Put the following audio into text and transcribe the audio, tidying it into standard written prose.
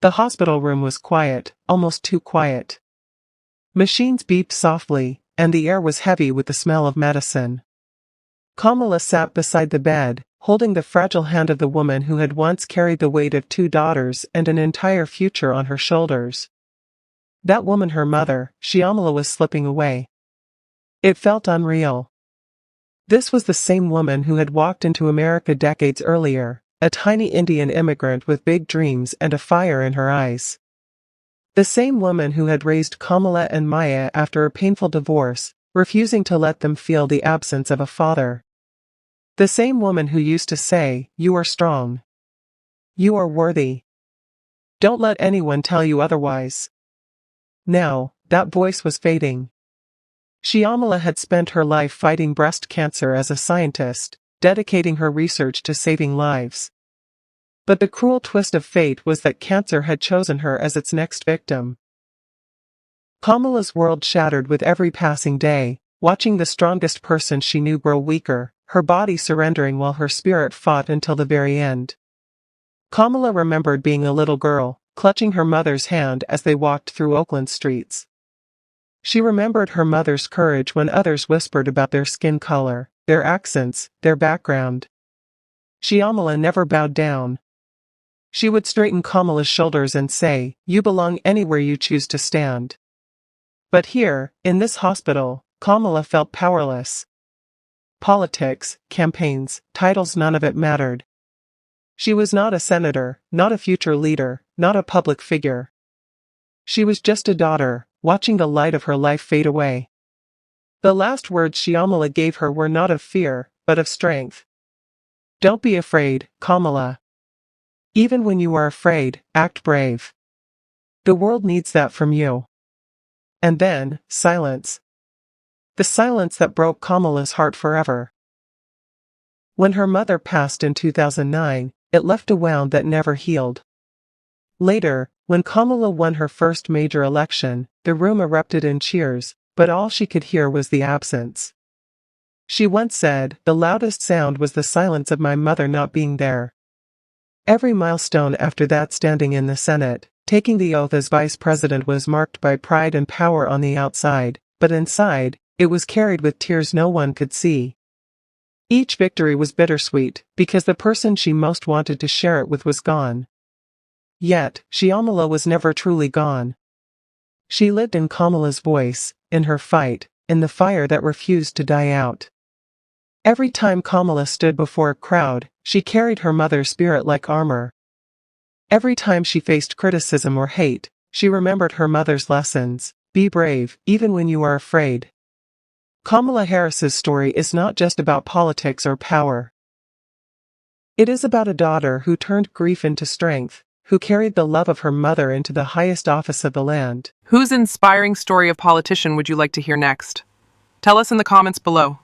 The hospital room was quiet, almost too quiet. Machines beeped softly, and the air was heavy with the smell of medicine. Kamala sat beside the bed, holding the fragile hand of the woman who had once carried the weight of 2 daughters and an entire future on her shoulders. That woman, her mother, Shyamala, was slipping away. It felt unreal. This was the same woman who had walked into America decades earlier, a tiny Indian immigrant with big dreams and a fire in her eyes. The same woman who had raised Kamala and Maya after a painful divorce, refusing to let them feel the absence of a father. The same woman who used to say, "You are strong. You are worthy. Don't let anyone tell you otherwise." Now, that voice was fading. Shyamala had spent her life fighting breast cancer as a scientist, dedicating her research to saving lives. But the cruel twist of fate was that cancer had chosen her as its next victim. Kamala's world shattered with every passing day, watching the strongest person she knew grow weaker, her body surrendering while her spirit fought until the very end. Kamala remembered being a little girl, clutching her mother's hand as they walked through Oakland streets. She remembered her mother's courage when others whispered about their skin color, their accents, their background. Shyamala never bowed down. She would straighten Kamala's shoulders and say, "You belong anywhere you choose to stand." But here, in this hospital, Kamala felt powerless. Politics, campaigns, titles, none of it mattered. She was not a senator, not a future leader, not a public figure. She was just a daughter, watching the light of her life fade away. The last words Shyamala gave her were not of fear, but of strength. "Don't be afraid, Kamala. Even when you are afraid, act brave. The world needs that from you." And then, silence. The silence that broke Kamala's heart forever. When her mother passed in 2009, it left a wound that never healed. Later, when Kamala won her first major election, the room erupted in cheers, but all she could hear was the absence. She once said, "The loudest sound was the silence of my mother not being there." Every milestone after that, standing in the Senate, taking the oath as vice president, was marked by pride and power on the outside, but inside, it was carried with tears no one could see. Each victory was bittersweet, because the person she most wanted to share it with was gone. Yet, Shyamala was never truly gone. She lived in Kamala's voice, in her fight, in the fire that refused to die out. Every time Kamala stood before a crowd, she carried her mother's spirit like armor. Every time she faced criticism or hate, she remembered her mother's lessons: be brave, even when you are afraid. Kamala Harris's story is not just about politics or power. It is about a daughter who turned grief into strength, who carried the love of her mother into the highest office of the land. Whose inspiring story of politician would you like to hear next? Tell us in the comments below.